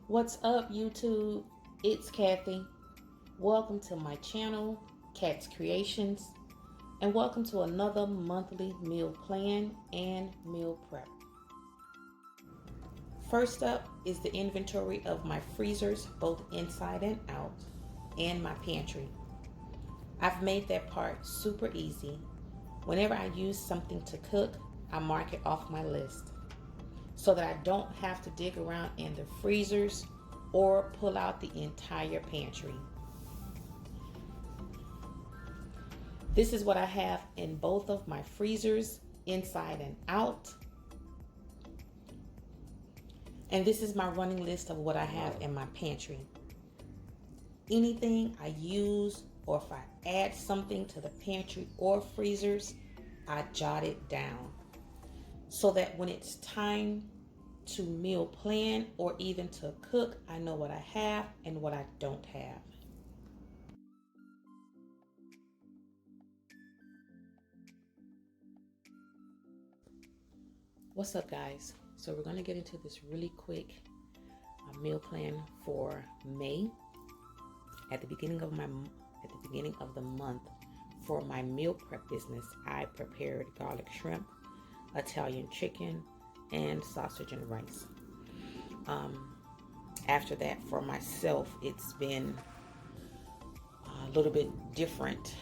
What's up, YouTube? It's Kathy. Welcome to my channel, Kat's Creations, and welcome to another monthly meal plan and meal prep. First up is the inventory of my freezers, both inside and out, and my pantry. I've made that part super easy. Whenever I use something to cook, I mark it off my list so that I don't have to dig around in the freezers or pull out the entire pantry. This is what I have in both of my freezers, inside and out. And this is my running list of what I have in my pantry. Anything I use, or if I add something to the pantry or freezers, I jot it down so that when it's time to meal plan or even to cook, I know what I have and what I don't have. What's up, guys? So we're going to get into this really quick meal plan for May. At the beginning of the month, for my meal prep business, I prepared garlic shrimp, Italian chicken, and sausage and rice. After that, for myself, it's been a little bit different.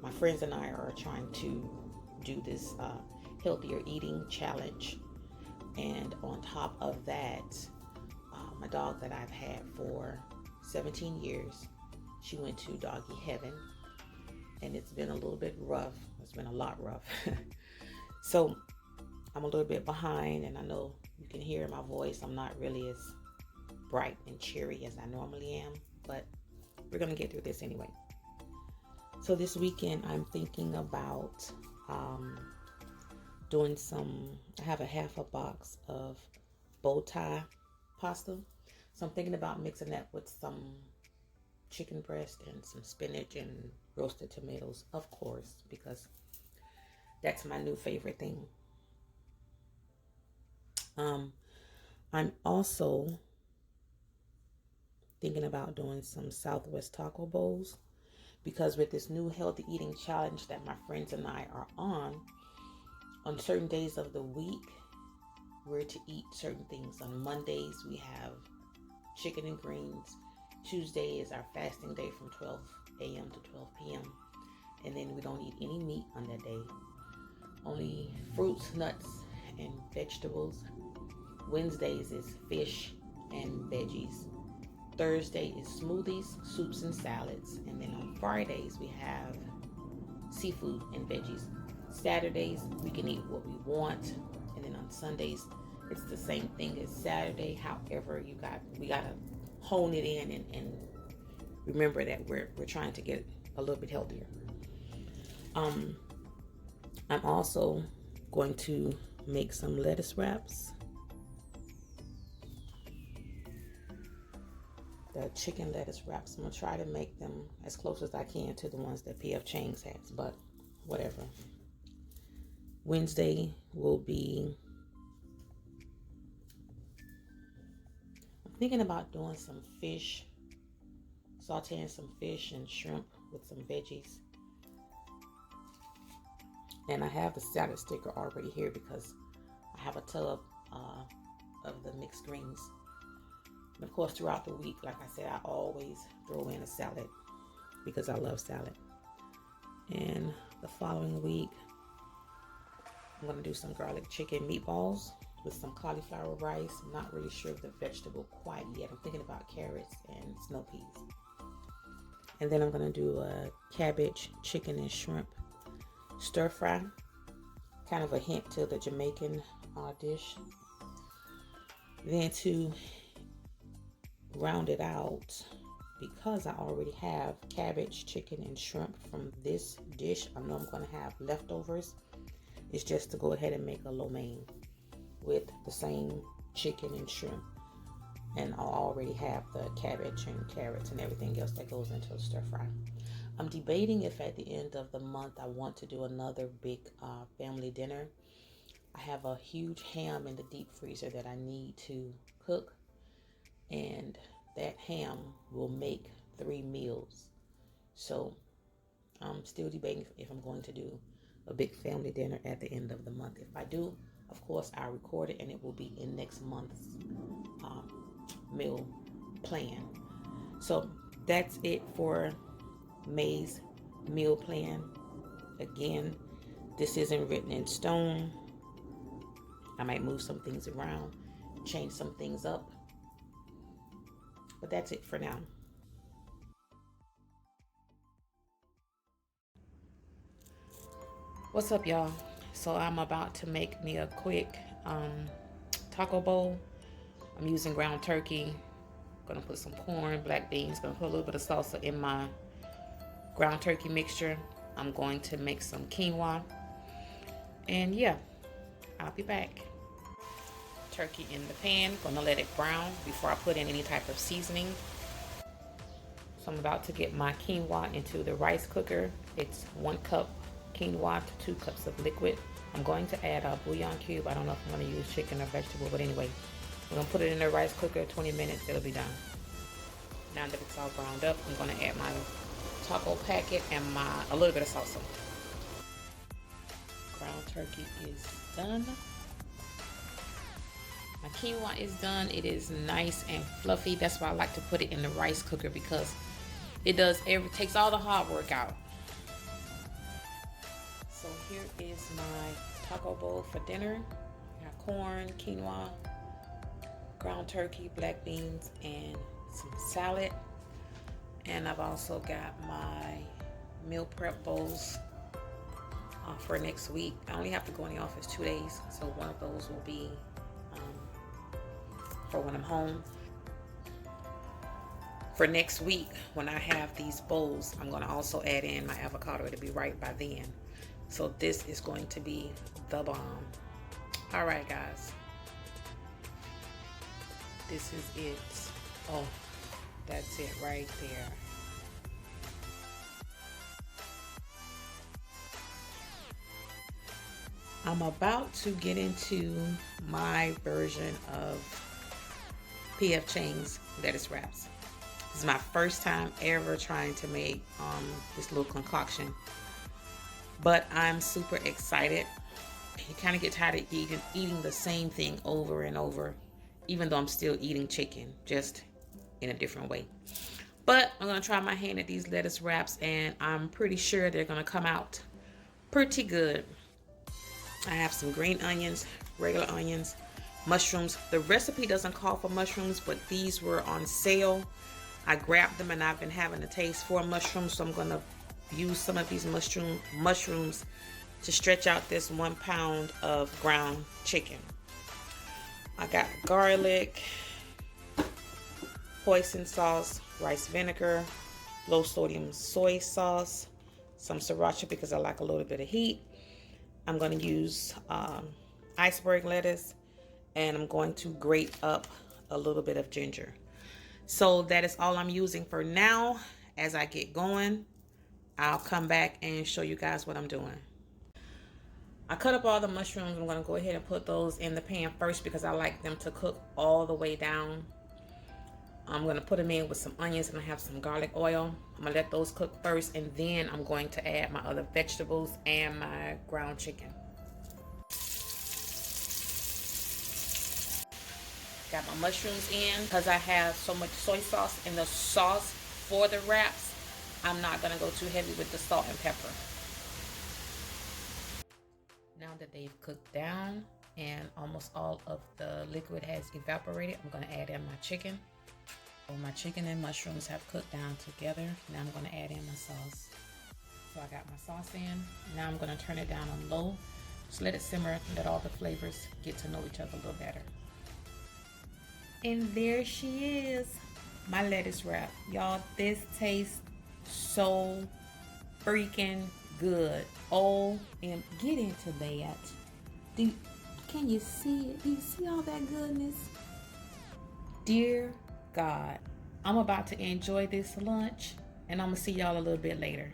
My friends and I are trying to do this healthier eating challenge, and on top of that, my dog that I've had for 17 years, she went to doggy heaven, and it's been a little bit rough. It's been a lot rough. So I'm a little bit behind, and I know you can hear my voice. I'm not really as bright and cheery as I normally am, but we're gonna get through this anyway. So this weekend I'm thinking about doing I have a half a box of bow tie pasta. So I'm thinking about mixing that with some chicken breast and some spinach and roasted tomatoes, of course, because that's my new favorite thing. I'm also thinking about doing some Southwest taco bowls, because with this new healthy eating challenge that my friends and I are on certain days of the week, we're to eat certain things. On Mondays, we have chicken and greens. Tuesday is our fasting day from 12 a.m. to 12 p.m. And then we don't eat any meat on that day. Only fruits, nuts, and vegetables. Wednesdays is fish and veggies. Thursday is smoothies, soups, and salads. And then on Fridays, we have seafood and veggies. Saturdays, we can eat what we want. And then on Sundays, it's the same thing as Saturday. However, we gotta hone it in and remember that we're trying to get a little bit healthier. I'm also going to make some lettuce wraps. The chicken lettuce wraps. I'm gonna try to make them as close as I can to the ones that PF Chang's has, but whatever. Wednesday will be, I'm thinking about doing some fish, sauteing some fish and shrimp with some veggies. And I have the salad sticker already here because I have a tub of the mixed greens. And of course, throughout the week, like I said, I always throw in a salad because I love salad. And the following week, I'm going to do some garlic chicken meatballs with some cauliflower rice. I'm not really sure of the vegetable quite yet. I'm thinking about carrots and snow peas. And then I'm going to do a cabbage, chicken, and shrimp stir fry. Kind of a hint to the Jamaican dish. Then to round it out, because I already have cabbage, chicken, and shrimp from this dish, I know I'm going to have leftovers. It's just to go ahead and make a lo mein with the same chicken and shrimp. And I already have the cabbage and carrots and everything else that goes into a stir fry. I'm debating if at the end of the month I want to do another big family dinner. I have a huge ham in the deep freezer that I need to cook, and that ham will make 3 meals. So I'm still debating if I'm going to do a big family dinner at the end of the month. If I do, of course, I'll record it and it will be in next month's meal plan. So that's it for May's meal plan. Again, this isn't written in stone. I might move some things around, change some things up, but that's it for now. What's up, y'all? So I'm about to make me a quick taco bowl. I'm using ground turkey. Gonna put some corn, black beans, gonna put a little bit of salsa in my ground turkey mixture. I'm going to make some quinoa. And yeah, I'll be back. Turkey in the pan, gonna let it brown before I put in any type of seasoning. So I'm about to get my quinoa into the rice cooker. It's 1 cup quinoa to 2 cups of liquid. I'm going to add a bouillon cube. I don't know if I'm gonna use chicken or vegetable, but anyway, we're gonna put it in the rice cooker, 20 minutes, it'll be done. Now that it's all browned up, I'm gonna add my taco packet and a little bit of salsa. Ground turkey is done. My quinoa is done. It is nice and fluffy. That's why I like to put it in the rice cooker, because it takes all the hard work out. So here is my taco bowl for dinner. I got corn, quinoa, ground turkey, black beans, and some salad. And I've also got my meal prep bowls for next week. I only have to go in the office 2 days, so one of those will be for when I'm home. For next week, when I have these bowls, I'm gonna also add in my avocado. It'll be right by then. So this is going to be the bomb. All right, guys. This is it. Oh, that's it right there. I'm about to get into my version of P.F. Chang's lettuce wraps. This is my first time ever trying to make this little concoction, but I'm super excited. You kind of get tired of eating the same thing over and over, even though I'm still eating chicken, just in a different way. But I'm gonna try my hand at these lettuce wraps, and I'm pretty sure they're gonna come out pretty good. I have some green onions, regular onions, mushrooms. The recipe doesn't call for mushrooms, but these were on sale. I grabbed them and I've been having a taste for mushrooms, so I'm gonna use some of these mushrooms to stretch out this 1 pound of ground chicken. I got garlic, hoisin sauce, rice vinegar, low sodium soy sauce, some sriracha because I like a little bit of heat. I'm going to use iceberg lettuce, and I'm going to grate up a little bit of ginger. So that is all I'm using for now. As I get going, I'll come back and show you guys what I'm doing. I cut up all the mushrooms. I'm going to go ahead and put those in the pan first because I like them to cook all the way down. I'm going to put them in with some onions, and I have some garlic oil. I'm going to let those cook first, and then I'm going to add my other vegetables and my ground chicken. Got my mushrooms in. Because I have so much soy sauce in the sauce for the wraps, I'm not going to go too heavy with the salt and pepper. Now that they've cooked down and almost all of the liquid has evaporated, I'm going to add in my chicken. So my chicken and mushrooms have cooked down together. Now I'm going to add in my sauce. So I got my sauce in. Now I'm going to turn it down on low. Just let it simmer, let all the flavors get to know each other a little better. And there she is, my lettuce wrap. Y'all, this tastes so freaking good. Oh, and get into that. Can you see it? Do you see all that goodness? Dear God, I'm about to enjoy this lunch, and I'm gonna see y'all a little bit later.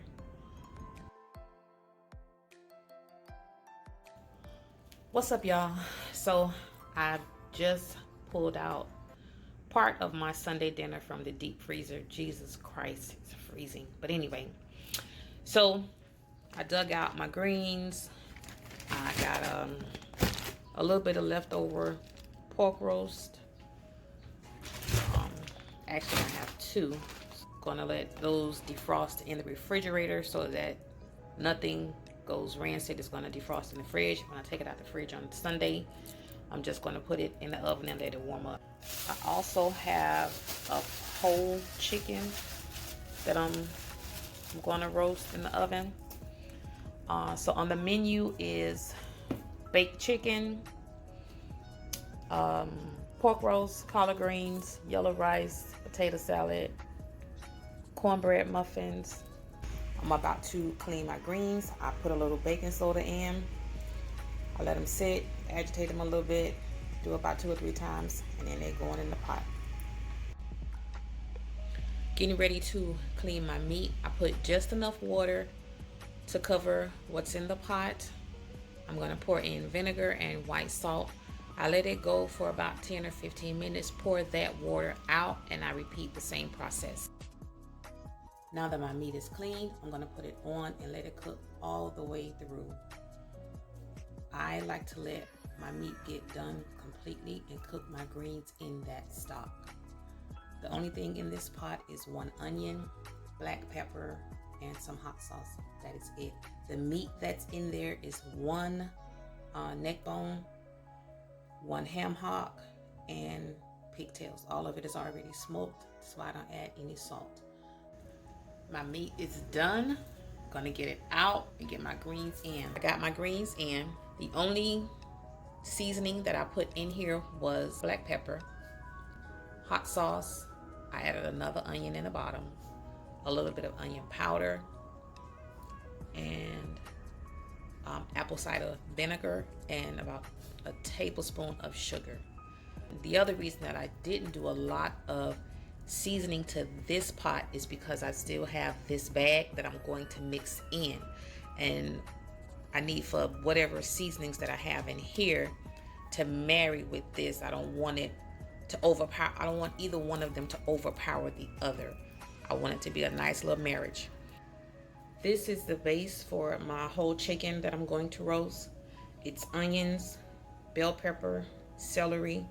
What's up, y'all? So I just pulled out part of my Sunday dinner from the deep freezer. Jesus Christ, it's freezing. But anyway, so I dug out my greens. I got a little bit of leftover pork roast. Actually, I have two. Gonna let those defrost in the refrigerator so that nothing goes rancid. It's gonna defrost in the fridge. When I take it out the fridge on Sunday, I'm just gonna put it in the oven and let it warm up. I also have a whole chicken that I'm gonna roast in the oven. So on the menu is baked chicken, pork roast, collard greens, yellow rice, potato salad, cornbread muffins. I'm about to clean my greens. I put a little baking soda in. I let them sit, agitate them a little bit, do about 2 or 3 times, and then they're going in the pot. Getting ready to clean my meat. I put just enough water to cover what's in the pot. I'm gonna pour in vinegar and white salt. I let it go for about 10 or 15 minutes, pour that water out, and I repeat the same process. Now that my meat is clean, I'm gonna put it on and let it cook all the way through. I like to let my meat get done completely and cook my greens in that stock. The only thing in this pot is 1 onion, black pepper, and some hot sauce. That is it. The meat that's in there is 1 neck bone, 1 ham hock, and pigtails. All of it is already smoked, so I don't add any salt. My meat is done. Gonna get it out and get my greens in. I got my greens in. The only seasoning that I put in here was black pepper, hot sauce. I added another onion in the bottom, a little bit of onion powder, and apple cider vinegar, and about a tablespoon of sugar. The other reason that I didn't do a lot of seasoning to this pot is because I still have this bag that I'm going to mix in, and I need for whatever seasonings that I have in here to marry with this. I don't want it to overpower. I don't want either one of them to overpower the other. I want it to be a nice little marriage. This is the base for my whole chicken that I'm going to roast. It's onions, bell pepper, celery,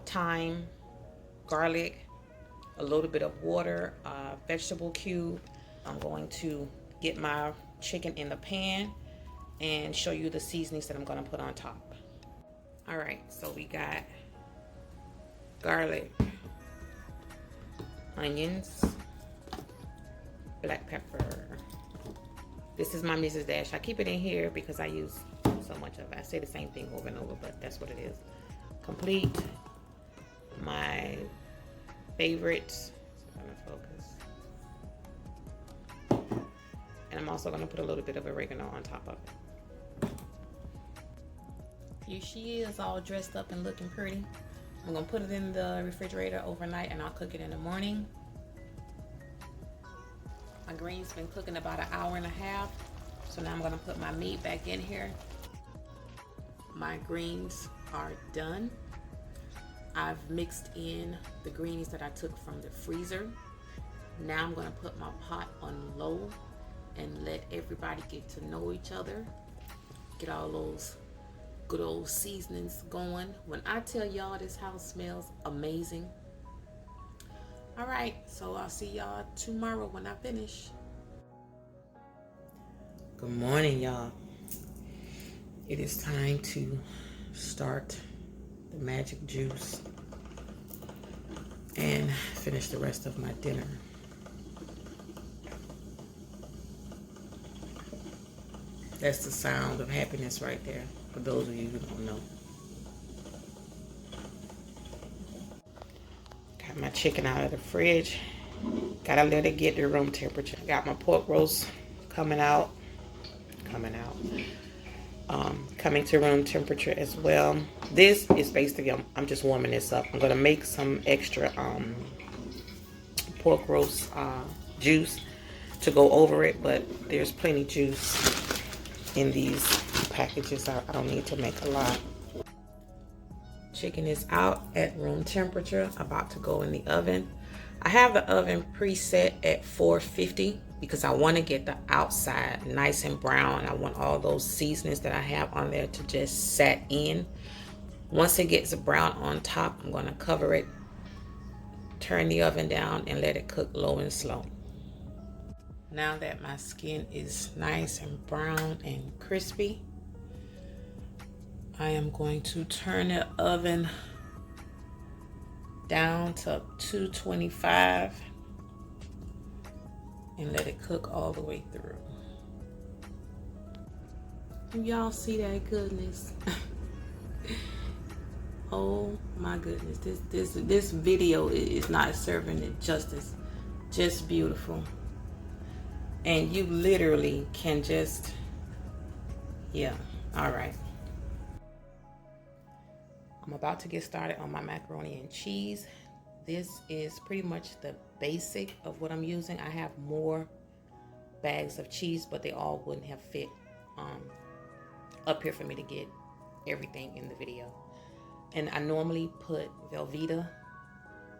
thyme, garlic, a little bit of water, vegetable cube. I'm going to get my chicken in the pan and show you the seasonings that I'm going to put on top. All right, so we got garlic, onions, black pepper. This is my Mrs. Dash. I keep it in here because I use so much of it. I say the same thing over and over, but that's what it is. Complete. My favorites. Focus. And I'm also going to put a little bit of oregano on top of it. Here she is, all dressed up and looking pretty. I'm going to put it in the refrigerator overnight and I'll cook it in the morning. My greens been cooking about 1.5 hours. So now I'm going to put my meat back in here. My greens are done. I've mixed in the greens that I took from the freezer. Now I'm going to put my pot on low and let everybody get to know each other. Get all those good old seasonings going. When I tell y'all this house smells amazing. All right, so I'll see y'all tomorrow when I finish. Good morning, y'all. It is time to start the magic juice and finish the rest of my dinner. That's the sound of happiness right there, for those of you who don't know. Got my chicken out of the fridge. Gotta let it get to room temperature. Got my pork roast coming to room temperature as well. This is basically, I'm just warming this up. I'm gonna make some extra pork roast juice to go over it, but there's plenty juice in these packages. I don't need to make a lot. Chicken is out at room temperature, about to go in the oven. I have the oven preset at 450 because I want to get the outside nice and brown. I want all those seasonings that I have on there to just set in. Once it gets brown on top, I'm going to cover it, turn the oven down, and let it cook low and slow. Now that my skin is nice and brown and crispy, I am going to turn the oven down to 225 and let it cook all the way through. Do y'all see that goodness? Oh my goodness, this video is not serving it justice. Just beautiful. And you literally can just, yeah, all right. I'm about to get started on my macaroni and cheese. This is pretty much the basic of what I'm using. I have more bags of cheese, but they all wouldn't have fit up here for me to get everything in the video. And I normally put Velveeta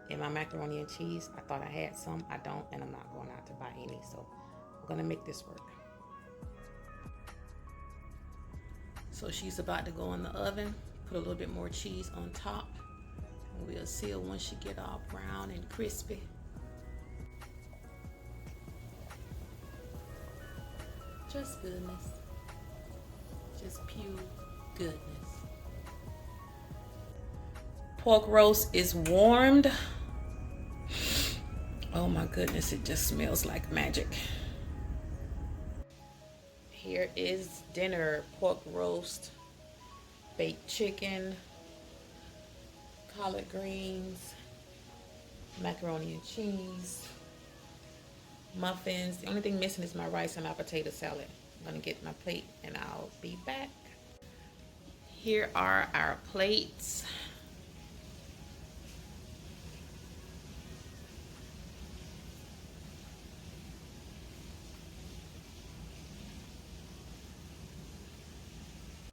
in my macaroni and cheese. I thought I had some. I don't, and I'm not going out to buy any. So I'm gonna make this work. So she's about to go in the oven. Put a little bit more cheese on top. And we'll see her once she get all brown and crispy. Just goodness. Just pure goodness. Pork roast is warmed. Oh my goodness, it just smells like magic. Here is dinner: pork roast, baked chicken, collard greens, macaroni and cheese, muffins. The only thing missing is my rice and my potato salad. I'm gonna get my plate and I'll be back. Here are our plates.